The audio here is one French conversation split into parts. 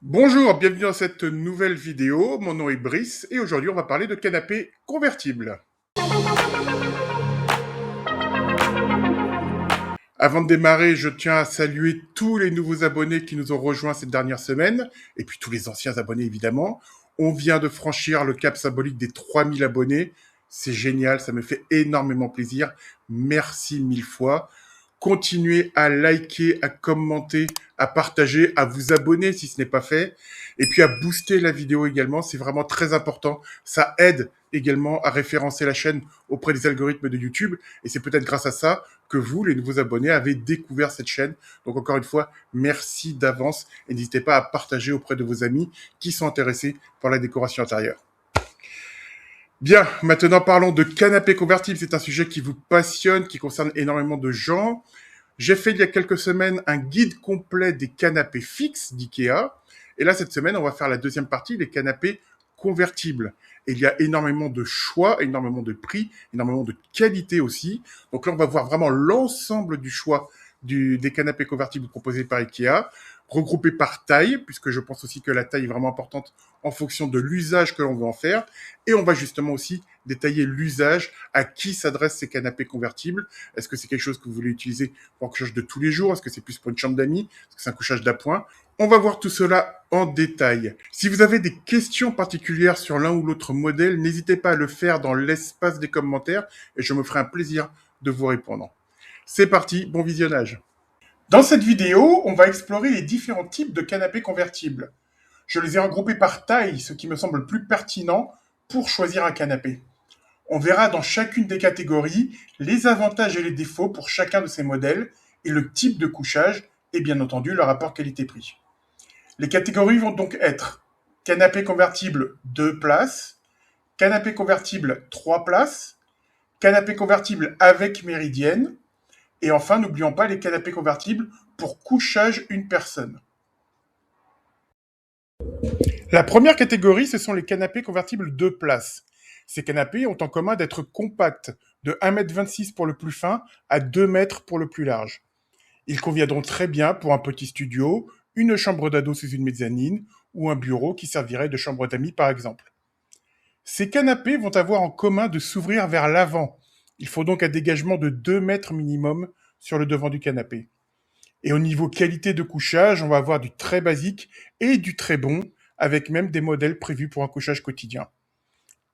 Bonjour, bienvenue dans cette nouvelle vidéo. Mon nom est Brice et aujourd'hui on va parler de canapé convertible. Avant de démarrer, je tiens à saluer tous les nouveaux abonnés qui nous ont rejoints cette dernière semaine et puis tous les anciens abonnés évidemment. On vient de franchir le cap symbolique des 3000 abonnés. C'est génial, ça me fait énormément plaisir. Merci mille fois. Continuez à liker, à commenter, à partager, à vous abonner si ce n'est pas fait, et puis à booster la vidéo également, c'est vraiment très important. Ça aide également à référencer la chaîne auprès des algorithmes de YouTube, et c'est peut-être grâce à ça que vous, les nouveaux abonnés, avez découvert cette chaîne. Donc encore une fois, merci d'avance, et n'hésitez pas à partager auprès de vos amis qui sont intéressés par la décoration intérieure. Bien, maintenant parlons de canapé convertible. C'est un sujet qui vous passionne, qui concerne énormément de gens. J'ai fait il y a quelques semaines un guide complet des canapés fixes d'IKEA. Et là, cette semaine, on va faire la deuxième partie, les canapés convertibles. Et il y a énormément de choix, énormément de prix, énormément de qualité aussi. Donc là, on va voir vraiment l'ensemble du choix des canapés convertibles proposés par IKEA, regroupés par taille, puisque je pense aussi que la taille est vraiment importante en fonction de l'usage que l'on veut en faire. Et on va justement aussi détailler l'usage, à qui s'adressent ces canapés convertibles. Est-ce que c'est quelque chose que vous voulez utiliser pour un couchage de tous les jours? Est-ce que c'est plus pour une chambre d'amis? Est-ce que c'est un couchage d'appoint? On va voir tout cela en détail. Si vous avez des questions particulières sur l'un ou l'autre modèle, n'hésitez pas à le faire dans l'espace des commentaires et je me ferai un plaisir de vous répondre. C'est parti, bon visionnage. Dans cette vidéo, on va explorer les différents types de canapés convertibles. Je les ai regroupés par taille, ce qui me semble le plus pertinent pour choisir un canapé. On verra dans chacune des catégories les avantages et les défauts pour chacun de ces modèles et le type de couchage et bien entendu le rapport qualité-prix. Les catégories vont donc être canapé convertible 2 places, canapé convertible 3 places, canapé convertible avec méridienne, et enfin n'oublions pas les canapés convertibles pour couchage une personne. La première catégorie, ce sont les canapés convertibles 2 places. Ces canapés ont en commun d'être compacts, de 1,26 m pour le plus fin à 2 m pour le plus large. Ils conviendront très bien pour un petit studio, une chambre d'ado sous une mezzanine ou un bureau qui servirait de chambre d'amis par exemple. Ces canapés vont avoir en commun de s'ouvrir vers l'avant. Il faut donc un dégagement de 2 mètres minimum sur le devant du canapé. Et au niveau qualité de couchage, on va avoir du très basique et du très bon, avec même des modèles prévus pour un couchage quotidien.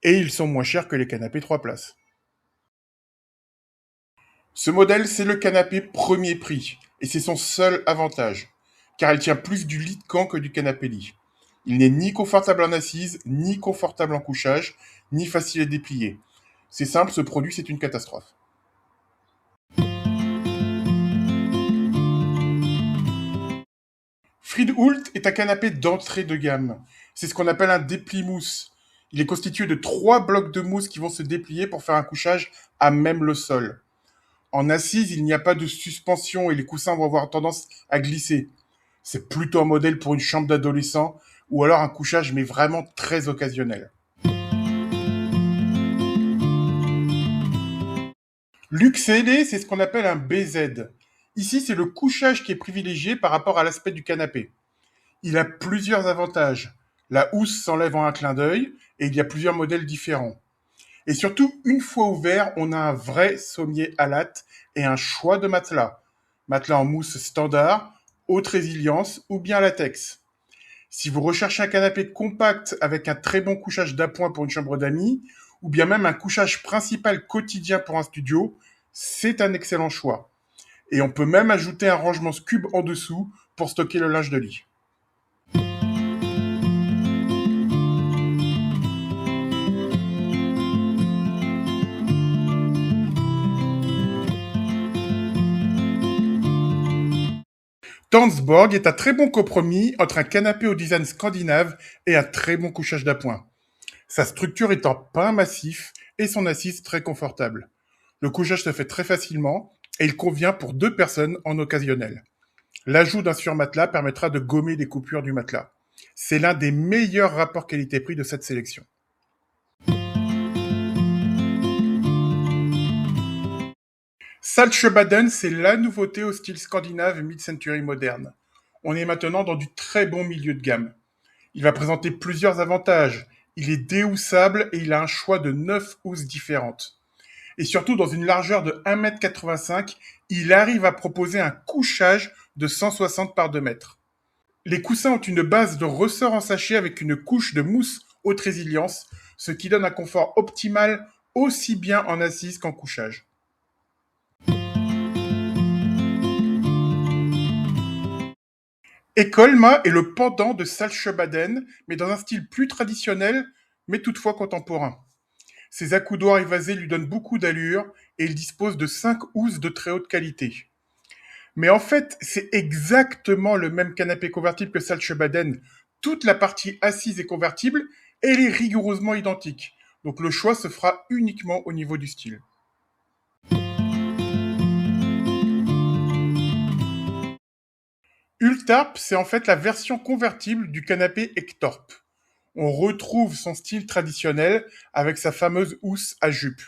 Et ils sont moins chers que les canapés 3 places. Ce modèle, c'est le canapé premier prix, et c'est son seul avantage, car il tient plus du lit de camp que du canapé lit. Il n'est ni confortable en assise, ni confortable en couchage, ni facile à déplier. C'est simple, ce produit, c'est une catastrophe. Friedhult est un canapé d'entrée de gamme. C'est ce qu'on appelle un déplie-mousse. Il est constitué de 3 blocs de mousse qui vont se déplier pour faire un couchage à même le sol. En assise, il n'y a pas de suspension et les coussins vont avoir tendance à glisser. C'est plutôt un modèle pour une chambre d'adolescent ou alors un couchage mais vraiment très occasionnel. L'UXLE, c'est ce qu'on appelle un BZ. Ici, c'est le couchage qui est privilégié par rapport à l'aspect du canapé. Il a plusieurs avantages. La housse s'enlève en un clin d'œil et il y a plusieurs modèles différents. Et surtout, une fois ouvert, on a un vrai sommier à latte et un choix de matelas. Matelas en mousse standard, haute résilience ou bien latex. Si vous recherchez un canapé compact avec un très bon couchage d'appoint pour une chambre d'amis, ou bien même un couchage principal quotidien pour un studio, c'est un excellent choix. Et on peut même ajouter un rangement Scub en dessous pour stocker le linge de lit. Tansborg est un très bon compromis entre un canapé au design scandinave et un très bon couchage d'appoint. Sa structure est en pin massif et son assise très confortable. Le couchage se fait très facilement et il convient pour 2 personnes en occasionnel. L'ajout d'un surmatelas permettra de gommer les coupures du matelas. C'est l'un des meilleurs rapports qualité-prix de cette sélection. Saltsjöbaden, c'est la nouveauté au style scandinave mid-century moderne. On est maintenant dans du très bon milieu de gamme. Il va présenter plusieurs avantages. Il est déhoussable et il a un choix de 9 housses différentes. Et surtout, dans une largeur de 1,85 m, il arrive à proposer un couchage de 160 par 2 mètres. Les coussins ont une base de ressort en sachet avec une couche de mousse haute résilience, ce qui donne un confort optimal aussi bien en assise qu'en couchage. Ecolma est le pendant de Saltsjöbaden, mais dans un style plus traditionnel, mais toutefois contemporain. Ses accoudoirs évasés lui donnent beaucoup d'allure et il dispose de 5 housses de très haute qualité. Mais en fait, c'est exactement le même canapé convertible que Saltsjöbaden. Toute la partie assise est convertible et elle est rigoureusement identique. Donc le choix se fera uniquement au niveau du style. Ultarp, c'est en fait la version convertible du canapé Ektorp. On retrouve son style traditionnel avec sa fameuse housse à jupe.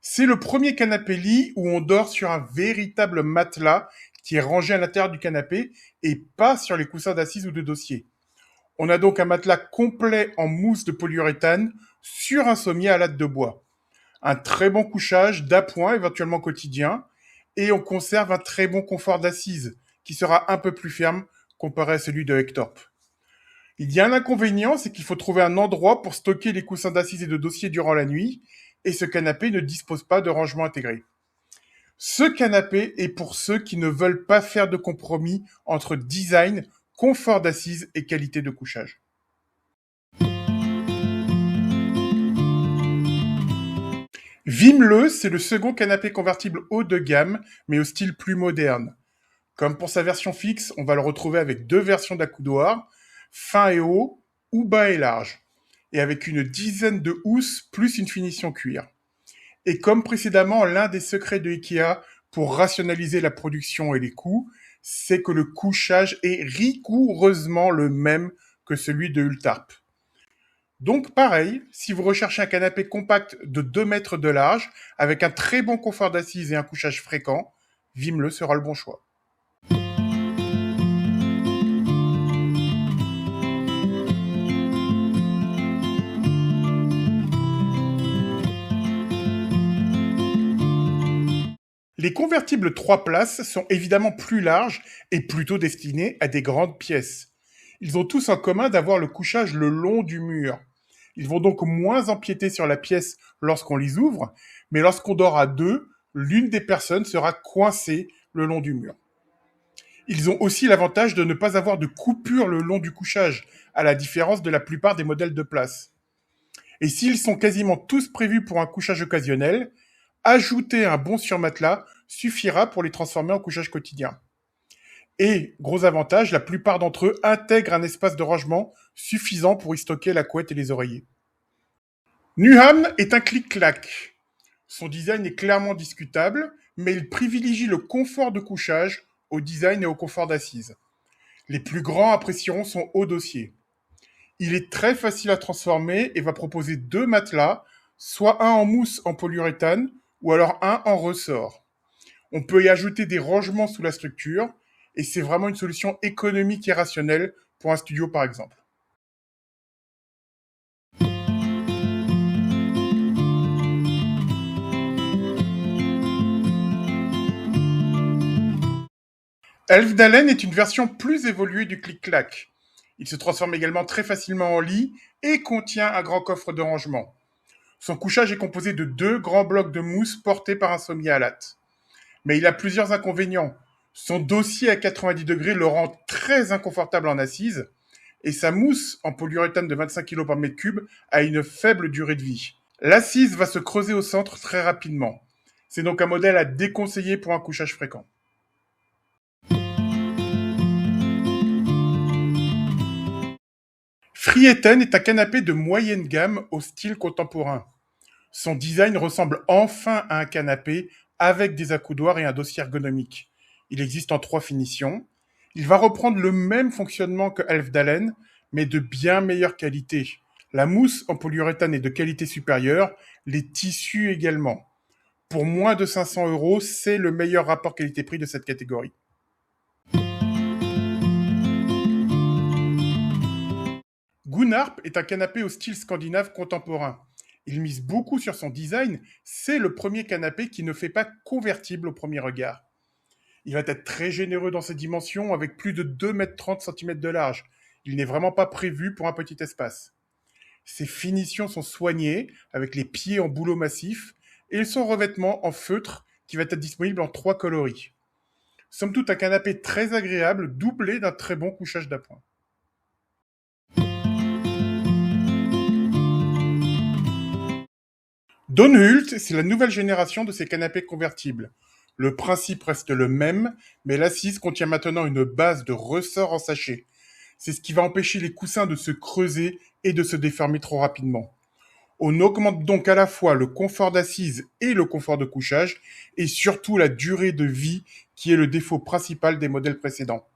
C'est le premier canapé-lit où on dort sur un véritable matelas qui est rangé à l'intérieur du canapé et pas sur les coussins d'assises ou de dossier. On a donc un matelas complet en mousse de polyuréthane sur un sommier à latte de bois. Un très bon couchage d'appoint, éventuellement quotidien, et on conserve un très bon confort d'assise qui sera un peu plus ferme comparé à celui de Ektorp. Il y a un inconvénient, c'est qu'il faut trouver un endroit pour stocker les coussins d'assises et de dossier durant la nuit, et ce canapé ne dispose pas de rangement intégré. Ce canapé est pour ceux qui ne veulent pas faire de compromis entre design, confort d'assise et qualité de couchage. Vimle, c'est le second canapé convertible haut de gamme, mais au style plus moderne. Comme pour sa version fixe, on va le retrouver avec deux versions d'accoudoir, fin et haut ou bas et large, et avec une dizaine de housses plus une finition cuir. Et comme précédemment, l'un des secrets de Ikea pour rationaliser la production et les coûts, c'est que le couchage est rigoureusement le même que celui de Ultarp. Donc pareil, si vous recherchez un canapé compact de 2 mètres de large, avec un très bon confort d'assise et un couchage fréquent, Vimle sera le bon choix. Les convertibles 3 places sont évidemment plus larges et plutôt destinés à des grandes pièces. Ils ont tous en commun d'avoir le couchage le long du mur. Ils vont donc moins empiéter sur la pièce lorsqu'on les ouvre, mais lorsqu'on dort à deux, l'une des personnes sera coincée le long du mur. Ils ont aussi l'avantage de ne pas avoir de coupure le long du couchage, à la différence de la plupart des modèles de place. Et s'ils sont quasiment tous prévus pour un couchage occasionnel, ajouter un bon surmatelas suffira pour les transformer en couchage quotidien. Et, gros avantage, la plupart d'entre eux intègrent un espace de rangement suffisant pour y stocker la couette et les oreillers. Nuham est un clic-clac. Son design est clairement discutable, mais il privilégie le confort de couchage au design et au confort d'assise. Les plus grands apprécieront son haut dossier. Il est très facile à transformer et va proposer deux matelas, soit un en mousse en polyuréthane ou alors un en ressort. On peut y ajouter des rangements sous la structure et c'est vraiment une solution économique et rationnelle pour un studio par exemple. Elfdalen est une version plus évoluée du clic-clac. Il se transforme également très facilement en lit et contient un grand coffre de rangement. Son couchage est composé de deux grands blocs de mousse portés par un sommier à latte. Mais il a plusieurs inconvénients. Son dossier à 90 degrés le rend très inconfortable en assise et sa mousse en polyuréthane de 25 kg par mètre cube a une faible durée de vie. L'assise va se creuser au centre très rapidement. C'est donc un modèle à déconseiller pour un couchage fréquent. Frieten est un canapé de moyenne gamme au style contemporain. Son design ressemble enfin à un canapé avec des accoudoirs et un dossier ergonomique. Il existe en 3 finitions. Il va reprendre le même fonctionnement que Elfdalen, mais de bien meilleure qualité. La mousse en polyuréthane est de qualité supérieure, les tissus également. Pour moins de 500 €, c'est le meilleur rapport qualité-prix de cette catégorie. Gunarp est un canapé au style scandinave contemporain. Il mise beaucoup sur son design, c'est le premier canapé qui ne fait pas convertible au premier regard. Il va être très généreux dans ses dimensions avec plus de 2,30 m de large. Il n'est vraiment pas prévu pour un petit espace. Ses finitions sont soignées avec les pieds en bouleau massif et son revêtement en feutre qui va être disponible en 3 coloris. Somme toute un canapé très agréable doublé d'un très bon couchage d'appoint. Dawnhult, c'est la nouvelle génération de ces canapés convertibles. Le principe reste le même, mais l'assise contient maintenant une base de ressort en sachet. C'est ce qui va empêcher les coussins de se creuser et de se déformer trop rapidement. On augmente donc à la fois le confort d'assise et le confort de couchage, et surtout la durée de vie qui est le défaut principal des modèles précédents.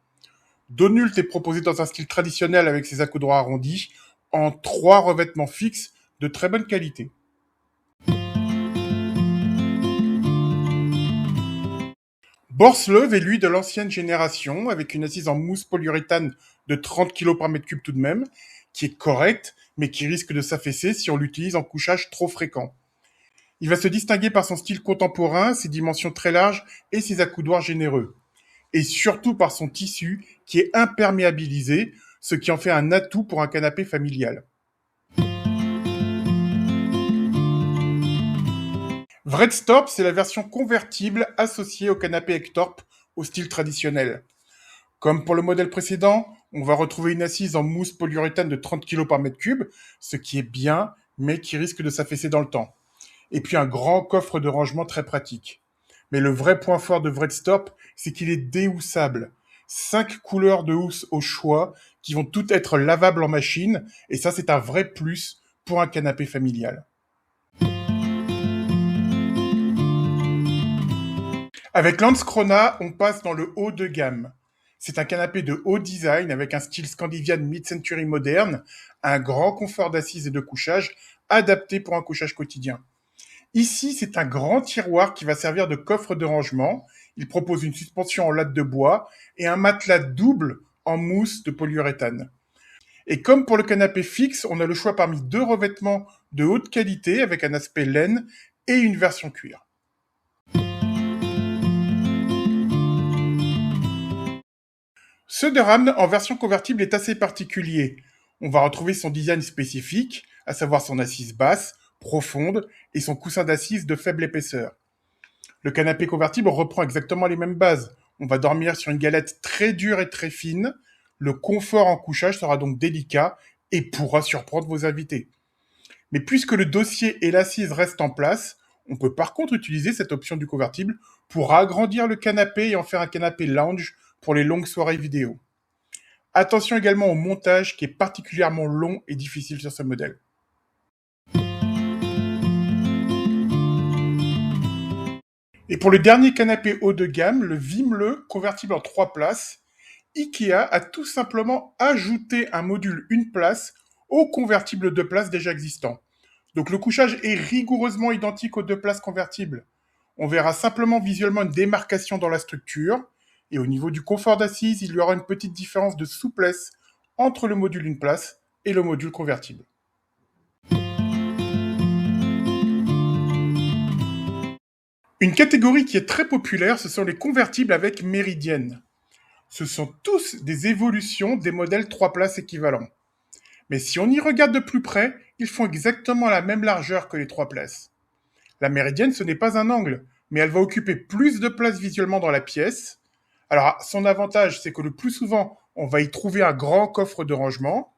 Dawnhult est proposé dans un style traditionnel avec ses accoudoirs arrondis, en 3 revêtements fixes de très bonne qualité. Borslöv est lui de l'ancienne génération, avec une assise en mousse polyuréthane de 30 kg par mètre cube tout de même, qui est correcte, mais qui risque de s'affaisser si on l'utilise en couchage trop fréquent. Il va se distinguer par son style contemporain, ses dimensions très larges et ses accoudoirs généreux. Et surtout par son tissu, qui est imperméabilisé, ce qui en fait un atout pour un canapé familial. Vredstop, c'est la version convertible associée au canapé Ektorp au style traditionnel. Comme pour le modèle précédent, on va retrouver une assise en mousse polyuréthane de 30 kg par mètre cube, ce qui est bien, mais qui risque de s'affaisser dans le temps. Et puis un grand coffre de rangement très pratique. Mais le vrai point fort de Vredstop, c'est qu'il est déhoussable. 5 couleurs de housse au choix, qui vont toutes être lavables en machine, et ça c'est un vrai plus pour un canapé familial. Avec Landskrona, on passe dans le haut de gamme. C'est un canapé de haut design avec un style Scandinavian mid-century moderne, un grand confort d'assise et de couchage, adapté pour un couchage quotidien. Ici, c'est un grand tiroir qui va servir de coffre de rangement. Il propose une suspension en latte de bois et un matelas double en mousse de polyuréthane. Et comme pour le canapé fixe, on a le choix parmi 2 revêtements de haute qualité avec un aspect laine et une version cuir. Ce Durham en version convertible est assez particulier. On va retrouver son design spécifique, à savoir son assise basse, profonde et son coussin d'assise de faible épaisseur. Le canapé convertible reprend exactement les mêmes bases. On va dormir sur une galette très dure et très fine. Le confort en couchage sera donc délicat et pourra surprendre vos invités. Mais puisque le dossier et l'assise restent en place, on peut par contre utiliser cette option du convertible pour agrandir le canapé et en faire un canapé lounge pour les longues soirées vidéo. Attention également au montage qui est particulièrement long et difficile sur ce modèle. Et pour le dernier canapé haut de gamme, le Vimle convertible en 3 places, Ikea a tout simplement ajouté un module 1 place au convertible 2 places déjà existant. Donc le couchage est rigoureusement identique aux 2 places convertibles. On verra simplement visuellement une démarcation dans la structure, et au niveau du confort d'assise, il y aura une petite différence de souplesse entre le module 1 place et le module convertible. Une catégorie qui est très populaire, ce sont les convertibles avec méridienne. Ce sont tous des évolutions des modèles 3 places équivalents. Mais si on y regarde de plus près, ils font exactement la même largeur que les 3 places. La méridienne, ce n'est pas un angle, mais elle va occuper plus de place visuellement dans la pièce. Alors, son avantage, c'est que le plus souvent, on va y trouver un grand coffre de rangement.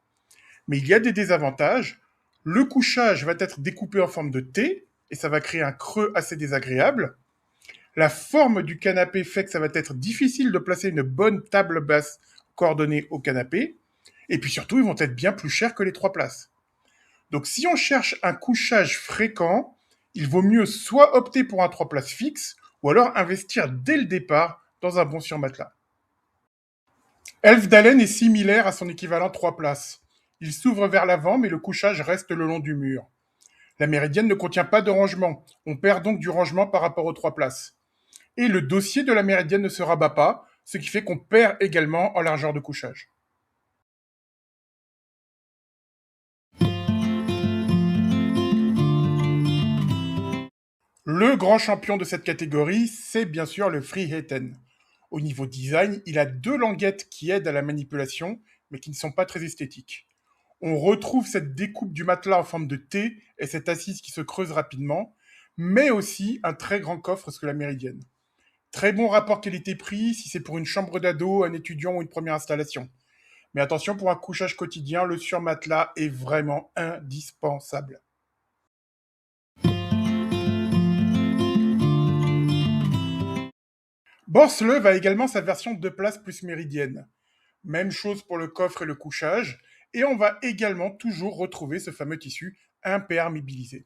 Mais il y a des désavantages. Le couchage va être découpé en forme de T, et ça va créer un creux assez désagréable. La forme du canapé fait que ça va être difficile de placer une bonne table basse coordonnée au canapé. Et puis surtout, ils vont être bien plus chers que les 3 places. Donc si on cherche un couchage fréquent, il vaut mieux soit opter pour un 3 places fixe, ou alors investir dès le départ dans un bon surmatelas. Elfdalen est similaire à son équivalent 3 places. Il s'ouvre vers l'avant, mais le couchage reste le long du mur. La méridienne ne contient pas de rangement. On perd donc du rangement par rapport aux 3 places. Et le dossier de la méridienne ne se rabat pas, ce qui fait qu'on perd également en largeur de couchage. Le grand champion de cette catégorie, c'est bien sûr le Friheden. Au niveau design, il a deux languettes qui aident à la manipulation, mais qui ne sont pas très esthétiques. On retrouve cette découpe du matelas en forme de T et cette assise qui se creuse rapidement, mais aussi un très grand coffre sous la méridienne. Très bon rapport qualité-prix si c'est pour une chambre d'ado, un étudiant ou une première installation. Mais attention, pour un couchage quotidien, le surmatelas est vraiment indispensable. Borsleuve a également sa version 2 places plus méridienne. Même chose pour le coffre et le couchage, et on va également toujours retrouver ce fameux tissu imperméabilisé.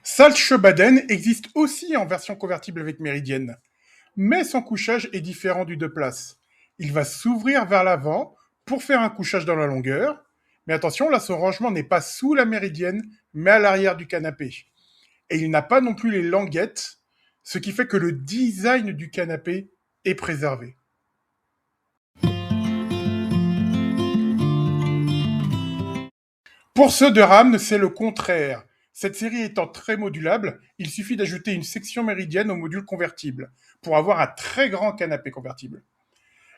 Saltsjöbaden existe aussi en version convertible avec méridienne, mais son couchage est différent du 2 places. Il va s'ouvrir vers l'avant pour faire un couchage dans la longueur, mais attention, là son rangement n'est pas sous la méridienne, mais à l'arrière du canapé. Et il n'a pas non plus les languettes, ce qui fait que le design du canapé est préservé. Pour ceux de RAM, c'est le contraire. Cette série étant très modulable, il suffit d'ajouter une section méridienne au module convertible pour avoir un très grand canapé convertible.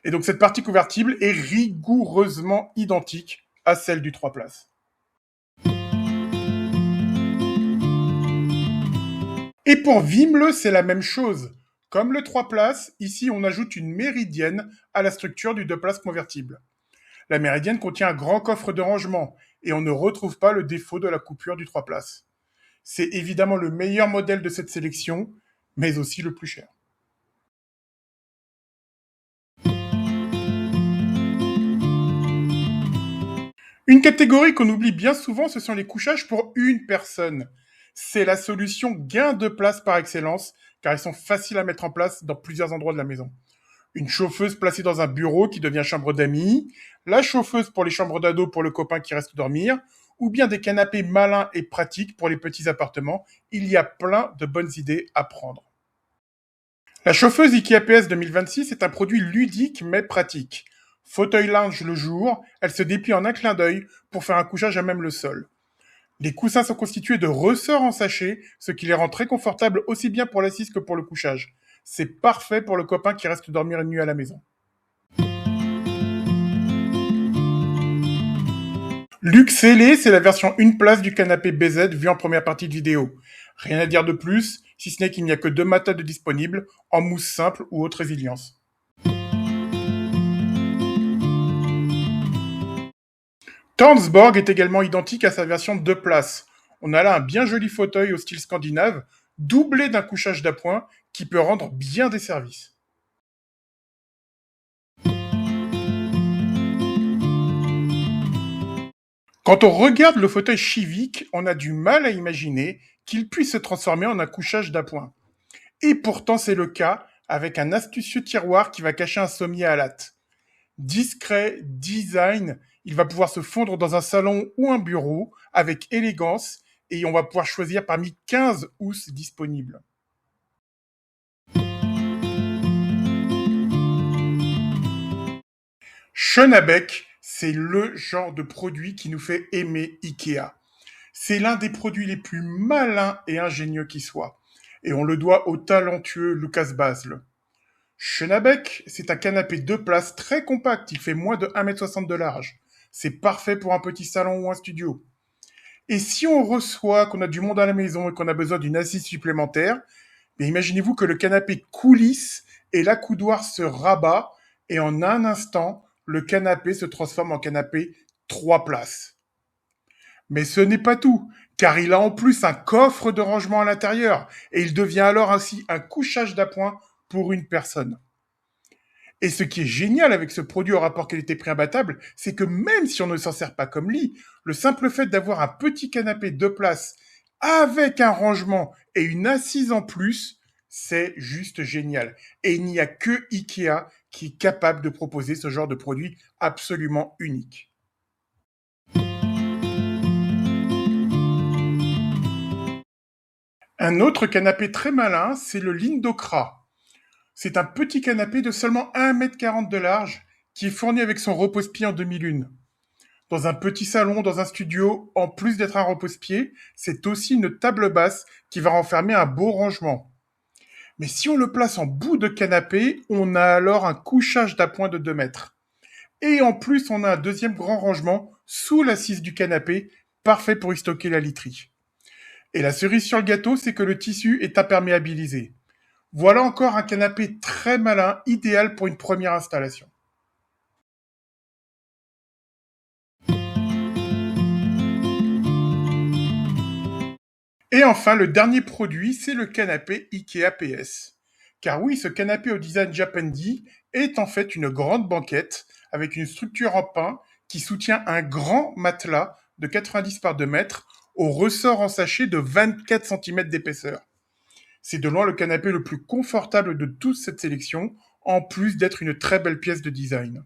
Et donc cette partie convertible est rigoureusement identique à celle du 3 places. Et pour Vimle, c'est la même chose. Comme le 3 places, ici on ajoute une méridienne à la structure du 2 places convertible. La méridienne contient un grand coffre de rangement et on ne retrouve pas le défaut de la coupure du 3 places. C'est évidemment le meilleur modèle de cette sélection, mais aussi le plus cher. Une catégorie qu'on oublie bien souvent, ce sont les couchages pour une personne. C'est la solution gain de place par excellence, car ils sont faciles à mettre en place dans plusieurs endroits de la maison. Une chauffeuse placée dans un bureau qui devient chambre d'amis, la chauffeuse pour les chambres d'ado pour le copain qui reste dormir, ou bien des canapés malins et pratiques pour les petits appartements. Il y a plein de bonnes idées à prendre. La chauffeuse IKEA PS 2026 est un produit ludique mais pratique. Fauteuil lounge le jour, elle se déplie en un clin d'œil pour faire un couchage à même le sol. Les coussins sont constitués de ressorts en sachet, ce qui les rend très confortables aussi bien pour l'assise que pour le couchage. C'est parfait pour le copain qui reste dormir une nuit à la maison. Luxele, c'est la version une place du canapé BZ vu en première partie de vidéo. Rien à dire de plus, si ce n'est qu'il n'y a que 2 matelas de disponibles, en mousse simple ou haute résilience. Townsborg est également identique à sa version 2 places. On a là un bien joli fauteuil au style scandinave, doublé d'un couchage d'appoint qui peut rendre bien des services. Quand on regarde le fauteuil Chivik, on a du mal à imaginer qu'il puisse se transformer en un couchage d'appoint. Et pourtant c'est le cas avec un astucieux tiroir qui va cacher un sommier à latte. Discret, design, il va pouvoir se fondre dans un salon ou un bureau avec élégance et on va pouvoir choisir parmi 15 housses disponibles. Schönebeck, c'est le genre de produit qui nous fait aimer Ikea. C'est l'un des produits les plus malins et ingénieux qui soit. Et on le doit au talentueux Lucas Basle. Schönebeck, c'est un canapé 2 places très compact, il fait moins de 1,60 m de large. C'est parfait pour un petit salon ou un studio. Et si on reçoit, qu'on a du monde à la maison et qu'on a besoin d'une assise supplémentaire, imaginez-vous que le canapé coulisse et l'accoudoir se rabat et en un instant, le canapé se transforme en canapé 3 places. Mais ce n'est pas tout, car il a en plus un coffre de rangement à l'intérieur et il devient alors ainsi un couchage d'appoint pour une personne. Et ce qui est génial avec ce produit au rapport qualité-prix imbattable, c'est que même si on ne s'en sert pas comme lit, le simple fait d'avoir un petit canapé 2 places avec un rangement et une assise en plus, c'est juste génial. Et il n'y a que Ikea qui est capable de proposer ce genre de produit absolument unique. Un autre canapé très malin, c'est le Lindokra. C'est un petit canapé de seulement 1,40 m de large qui est fourni avec son repose-pied en demi-lune. Dans un petit salon, dans un studio, en plus d'être un repose-pied, c'est aussi une table basse qui va renfermer un beau rangement. Mais si on le place en bout de canapé, on a alors un couchage d'appoint de 2 mètres. Et en plus, on a un deuxième grand rangement sous l'assise du canapé, parfait pour y stocker la literie. Et la cerise sur le gâteau, c'est que le tissu est imperméabilisé. Voilà encore un canapé très malin, idéal pour une première installation. Et enfin, le dernier produit, c'est le canapé IKEA PS. Car oui, ce canapé au design Japandi est en fait une grande banquette avec une structure en pin qui soutient un grand matelas de 90 par 2 mètres au ressort en sachet de 24 cm d'épaisseur. C'est de loin le canapé le plus confortable de toute cette sélection, en plus d'être une très belle pièce de design.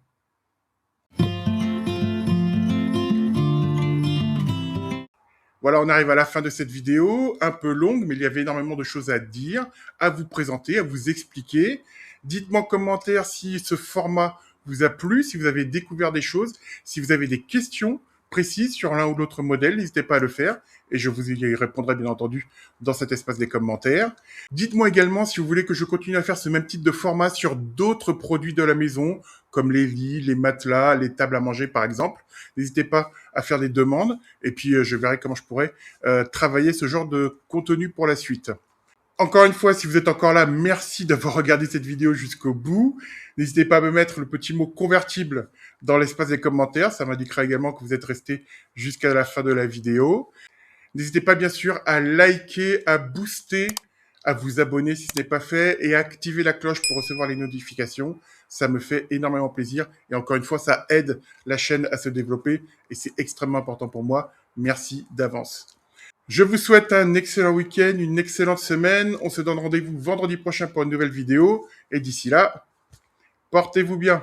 Voilà, on arrive à la fin de cette vidéo, un peu longue, mais il y avait énormément de choses à dire, à vous présenter, à vous expliquer. Dites-moi en commentaire si ce format vous a plu, si vous avez découvert des choses, si vous avez des questions précises sur l'un ou l'autre modèle, n'hésitez pas à le faire et je vous y répondrai bien entendu dans cet espace des commentaires. Dites-moi également si vous voulez que je continue à faire ce même type de format sur d'autres produits de la maison, comme les lits, les matelas, les tables à manger par exemple. N'hésitez pas à faire des demandes et puis je verrai comment je pourrais travailler ce genre de contenu pour la suite. Encore une fois, si vous êtes encore là, merci d'avoir regardé cette vidéo jusqu'au bout. N'hésitez pas à me mettre le petit mot convertible dans l'espace des commentaires. Ça m'indiquera également que vous êtes resté jusqu'à la fin de la vidéo. N'hésitez pas bien sûr à liker, à booster, à vous abonner si ce n'est pas fait et à activer la cloche pour recevoir les notifications. Ça me fait énormément plaisir et encore une fois, ça aide la chaîne à se développer et c'est extrêmement important pour moi. Merci d'avance. Je vous souhaite un excellent week-end, une excellente semaine. On se donne rendez-vous vendredi prochain pour une nouvelle vidéo. Et d'ici là, portez-vous bien.